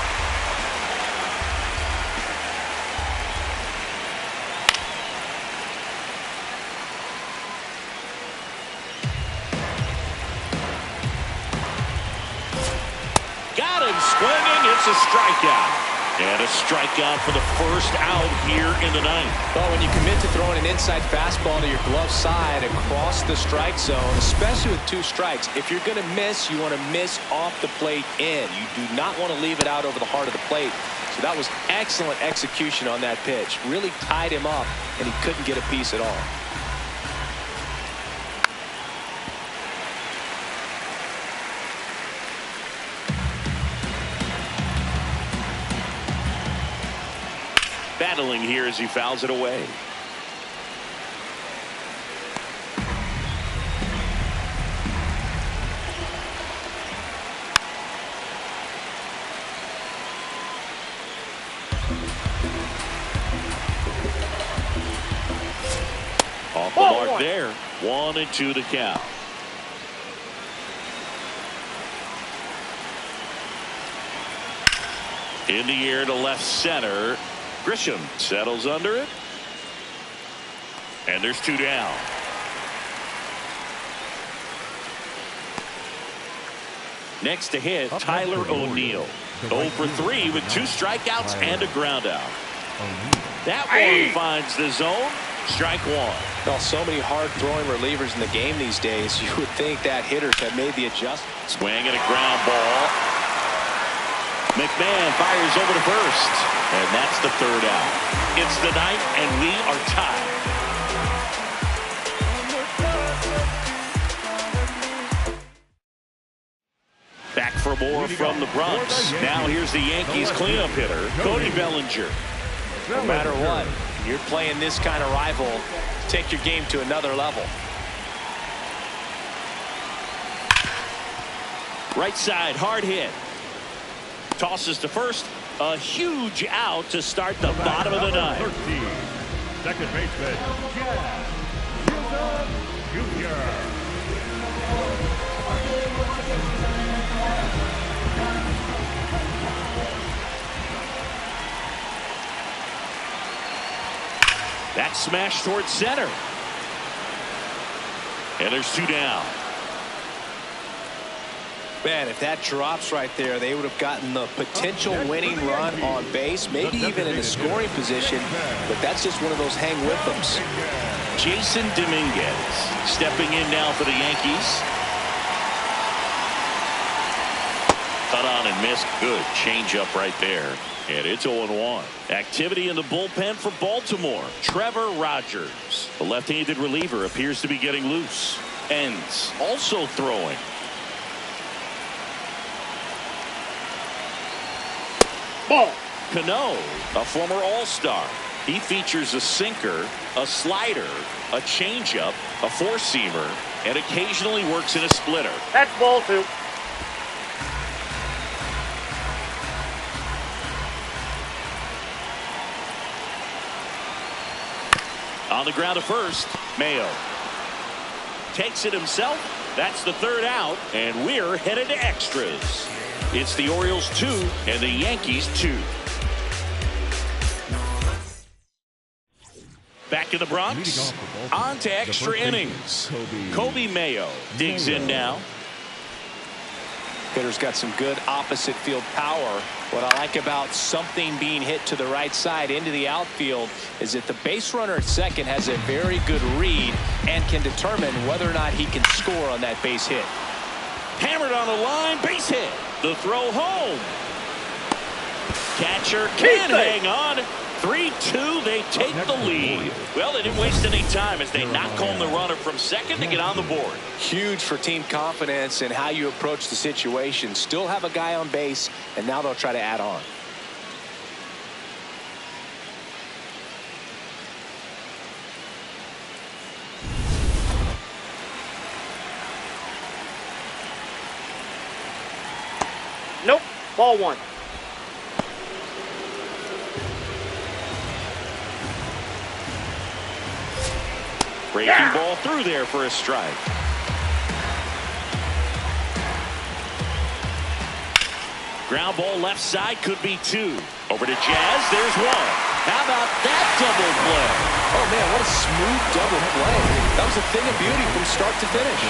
A: Swinging, it's a strikeout. And a strikeout for the first out here in the 9th.
B: Well, when you commit to throwing an inside fastball to your glove side across the strike zone, especially with 2 strikes, if you're going to miss, you want to miss off the plate in. You do not want to leave it out over the heart of the plate. So that was excellent execution on that pitch. Really tied him up, and he couldn't get a piece at all.
A: Battling here as he fouls it away. The mark there. 1-2 the count. In the air to left center. Grisham settles under it. And there's 2 down. Next to hit, Tyler O'Neill. 0 for 3 with 2 strikeouts and a ground out. That one finds the zone. Strike 1.
B: Well, so many hard-throwing relievers in the game these days. You would think that hitters have made the adjustment.
A: Swing and a ground ball. McMahon fires over to first. And that's the 3rd out. It's the 9th, and we are tied. Back for more from the Bronx. Now here's the Yankees cleanup hitter, Cody Bellinger.
B: No matter what, you're playing this kind of rival, take your game to another level.
A: Right side, hard hit. Tosses to first. A huge out to start the bottom of the 9th.
E: Second baseman, Jr.
A: That's smashed towards center. And there's 2 down.
B: Man, if that drops right there, they would have gotten the potential winning run on base, maybe even in a scoring position, but that's just one of those hang with thems.
A: Jason Dominguez stepping in now for the Yankees. Cut on and missed. Good changeup right there. And it's 0-1. Activity in the bullpen for Baltimore. Trevor Rogers, the left-handed reliever, appears to be getting loose. Ends also throwing.
C: Ball.
A: Cano, a former All-Star. He features a sinker, a slider, a changeup, a four-seamer, and occasionally works in a splitter.
C: That's ball 2.
A: On the ground to first, Mayo takes it himself. That's the 3rd out, and we're headed to extras. It's the Orioles 2 and the Yankees 2. Back in the Bronx, on to extra innings. Kobe Mayo digs in now.
B: Hitter's got some good opposite field power. What I like about something being hit to the right side into the outfield is that the base runner at second has a very good read and can determine whether or not he can score on that base hit.
A: Hammered on the line, base hit. The throw home. Catcher can hang on. 3-2, they take the lead. Well, they didn't waste any time as they knock home the runner from second to get on the board.
B: Huge for team confidence and how you approach the situation. Still have a guy on base, and now they'll try to add on.
C: Nope. Ball 1.
A: Breaking ball through there for a strike. Ground ball left side, could be 2. Over to Jazz, there's 1. How about that double play?
B: Oh man, what a smooth double play. That was a thing of beauty from start to finish.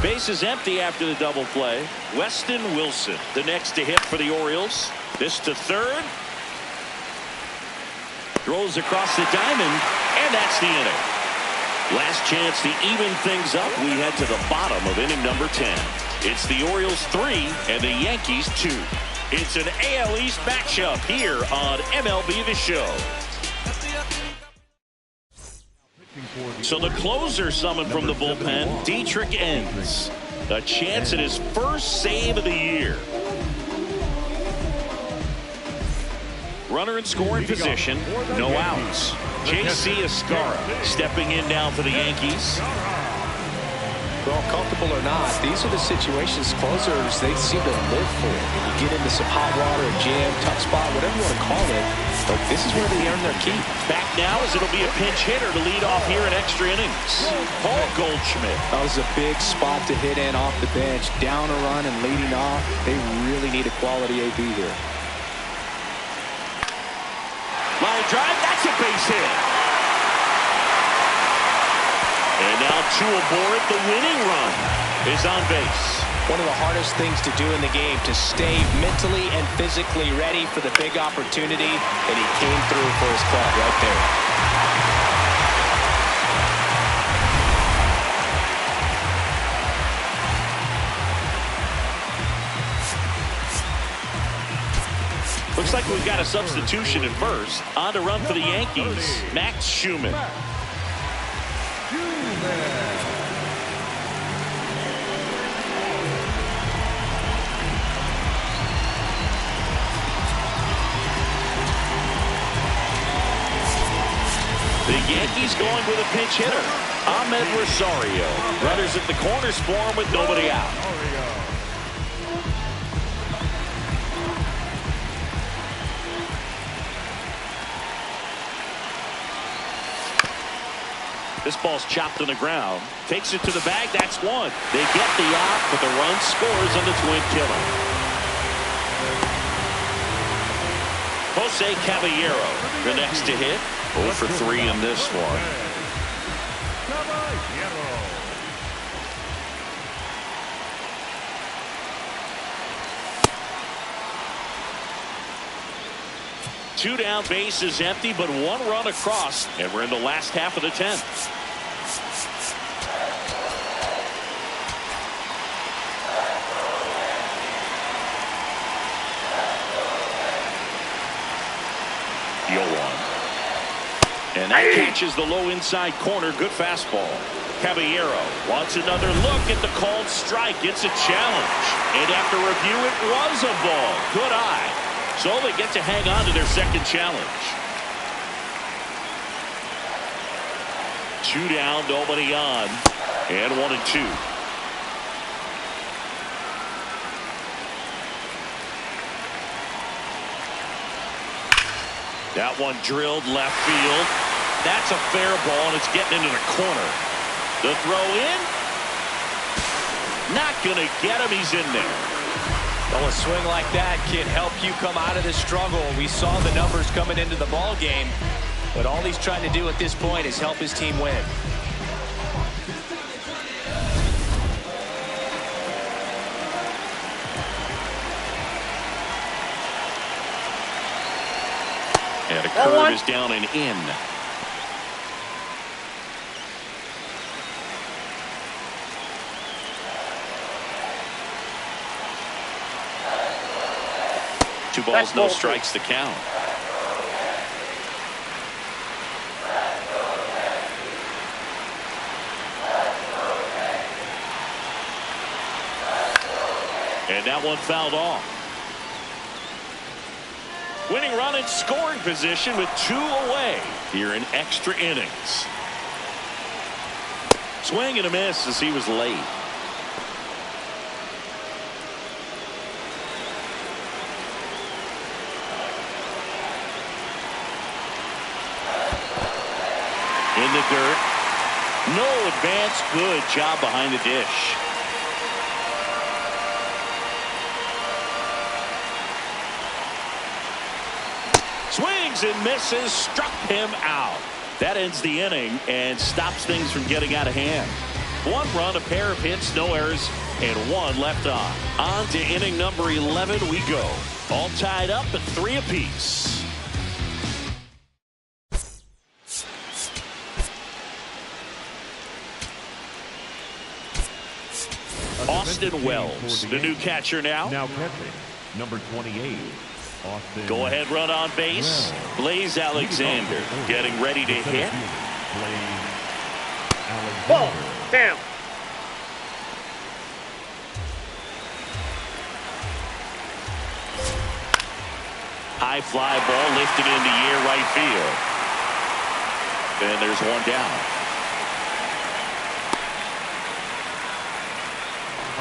A: Base is empty after the double play. Weston Wilson, the next to hit for the Orioles. This to third. Throws across the diamond, and that's the inning. Last chance to even things up. We head to the bottom of inning number 10. It's the Orioles 3 and the Yankees 2. It's an AL East matchup here on MLB The Show. So the closer summoned from the bullpen, Dietrich Ends. A chance at his first save of the year. Runner in scoring position, no outs. J.C. Escara stepping in now for the Yankees.
B: Well, comfortable or not, these are the situations closers they seem to live for. You get into some hot water, a jam, tough spot, whatever you want to call it, but this is where they earn their keep.
A: Back now as it'll be a pinch hitter to lead off here in extra innings. Paul Goldschmidt.
B: That was a big spot to hit in off the bench. Down a run and leading off. They really need a quality AB here.
A: Line drive, that's a base hit. And now two aboard, the winning run is on base.
F: One of the hardest things to do in the game, to stay mentally and physically ready for the big opportunity, and he came through for his club right there.
A: Looks like we've got a substitution at first. On to run for the Yankees, Max Schumann. The Yankees going with a pinch hitter, Ahmed Rosario. Runners at the corners for him with nobody out. This ball's chopped on the ground. Takes it to the bag. That's one. They get the out, but the run scores on the twin killer. Jose Caballero, the next to hit. 0 for 3 in this one. Two down, base is empty, but one run across, and we're in the last half of the 10th. And that catches the low inside corner. Good fastball. Caballero wants another look at the called strike. It's a challenge. And after review, it was a ball. Good eye. So they get to hang on to their second challenge. 2 down, nobody on. And 1-2. That one drilled left field. That's a fair ball, and it's getting into the corner. The throw in. Not going to get him. He's in there.
F: Well, a swing like that can help you come out of the struggle. We saw the numbers coming into the ball game, but all he's trying to do at this point is help his team win.
A: And a curve is down and in. Two balls, no strikes to count. And that one fouled off. Winning run in scoring position with 2 away here in extra innings. Swing and a miss as he was late. In the dirt. No advance. Good job behind the dish. Swings and misses, struck him out. That ends the inning and stops things from getting out of hand. 1 run, a pair of hits, no errors, and 1 left on. On to inning number 11 we go. All tied up at 3 apiece. Austin Wells, the new catcher now.
E: Now catching, number 28. Austin.
A: Go ahead run on base. Blaze Alexander getting ready to hit.
C: Ball. Down.
A: High fly ball lifted in the air right field. And there's 1 down.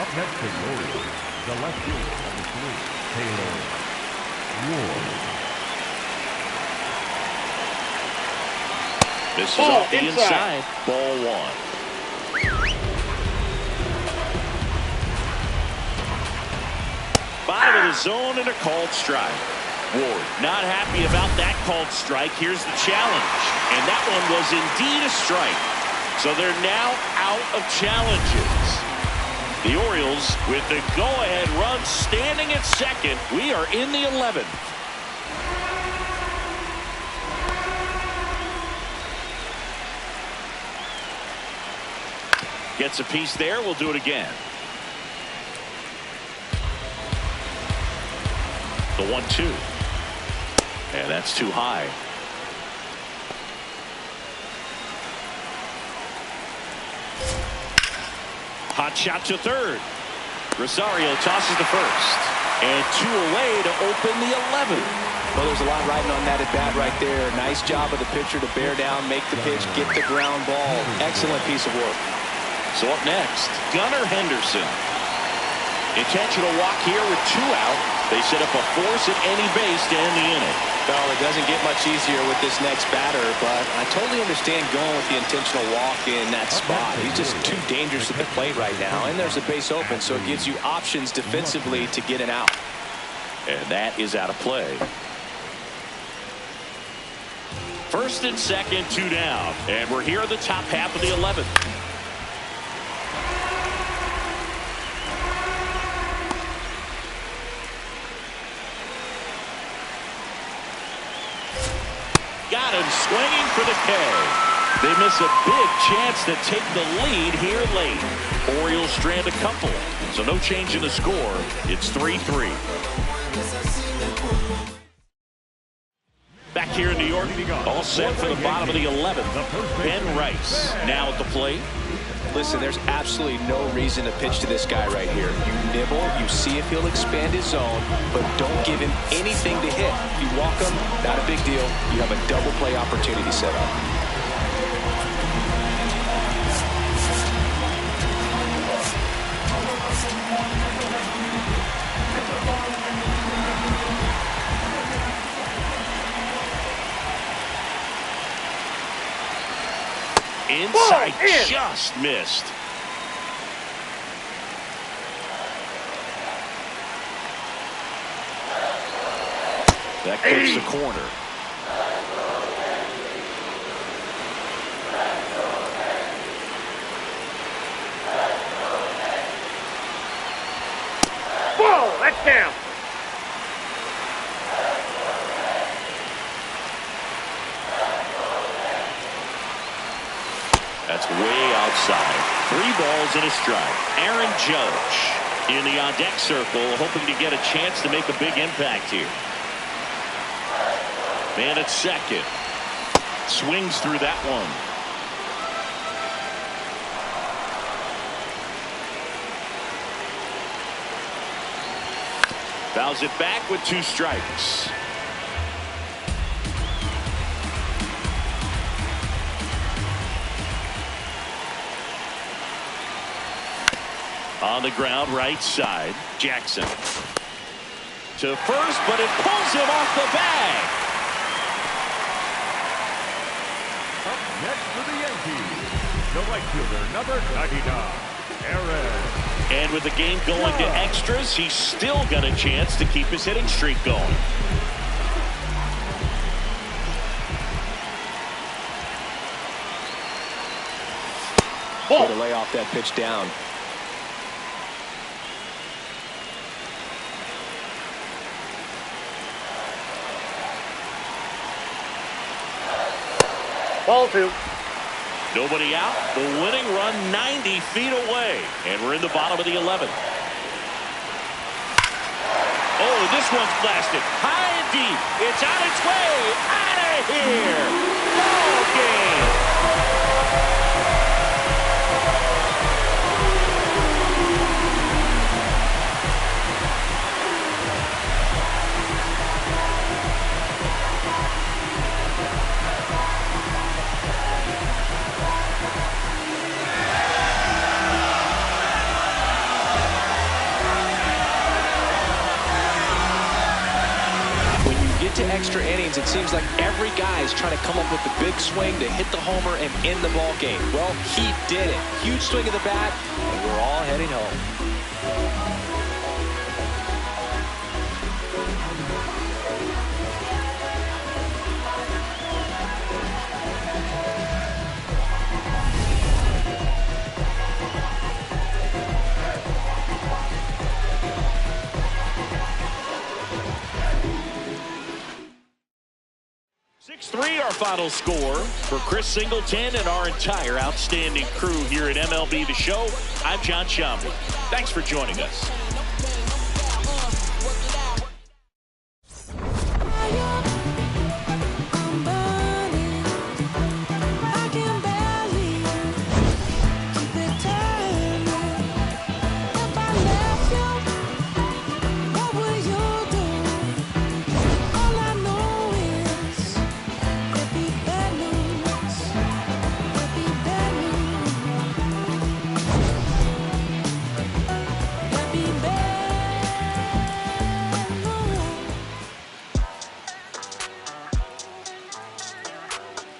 E: Up next for the Orioles, the left fielder, number 3, Taylor Ward.
A: This is off the inside. Ball 1. Bottom of the zone and a called strike. Ward not happy about that called strike. Here's the challenge. And that one was indeed a strike. So they're now out of challenges. The Orioles with the go-ahead run standing at second. We are in the 11th. Gets a piece there. We'll do it again. The 1-2. And that's too high. Hot shot to third. Rosario tosses to first. And 2 away to open the 11th.
B: Well, there's a lot riding on that at bat right there. Nice job of the pitcher to bear down, make the pitch, get the ground ball. Excellent piece of work.
A: So up next, Gunnar Henderson. Intentional walk here with 2 out. They set up a force at any base to end the inning.
B: Well, it doesn't get much easier with this next batter, but I totally understand going with the intentional walk in that spot. He's just too dangerous at the plate right now, and there's a base open, so it gives you options defensively to get an out.
A: And that is out of play. First and second, 2 down. And we're here at the top half of the 11th. Got him swinging for the K. They miss a big chance to take the lead here late. Orioles strand a couple, so no change in the score. It's 3-3. Back here in New York, all set for the bottom of the 11th. Ben Rice now at the plate.
B: Listen, there's absolutely no reason to pitch to this guy right here. You nibble, you see if he'll expand his zone, but don't give him anything to hit. If you walk him, not a big deal. You have a double play opportunity set up.
A: Inside, just missed. That gets the corner.
C: Whoa, that's down.
A: That's way outside. 3 balls and a strike. Aaron Judge in the on-deck circle, hoping to get a chance to make a big impact here. Man at second. Swings through that one. Fouls it back with 2 strikes. On the ground, right side. Jackson to first, but it pulls him off the bag.
E: Up next for the Yankees, the right fielder, number 99, Aaron.
A: And with the game going to extras, he's still got a chance to keep his hitting streak going.
B: Way to lay off that pitch down.
C: Ball 2.
A: Nobody out. The winning run 90 feet away. And we're in the bottom of the 11th. Oh, this one's blasted. High and deep. It's on its way. Out of here. Ball game.
B: into extra innings, it seems like every guy is trying to come up with the big swing to hit the homer and end the ball game. Well, he did it. Huge swing of the bat, and we're all heading home.
A: 6-3 our final score. For Chris Singleton and our entire outstanding crew here at MLB The Show, I'm John Shambi. Thanks for joining us.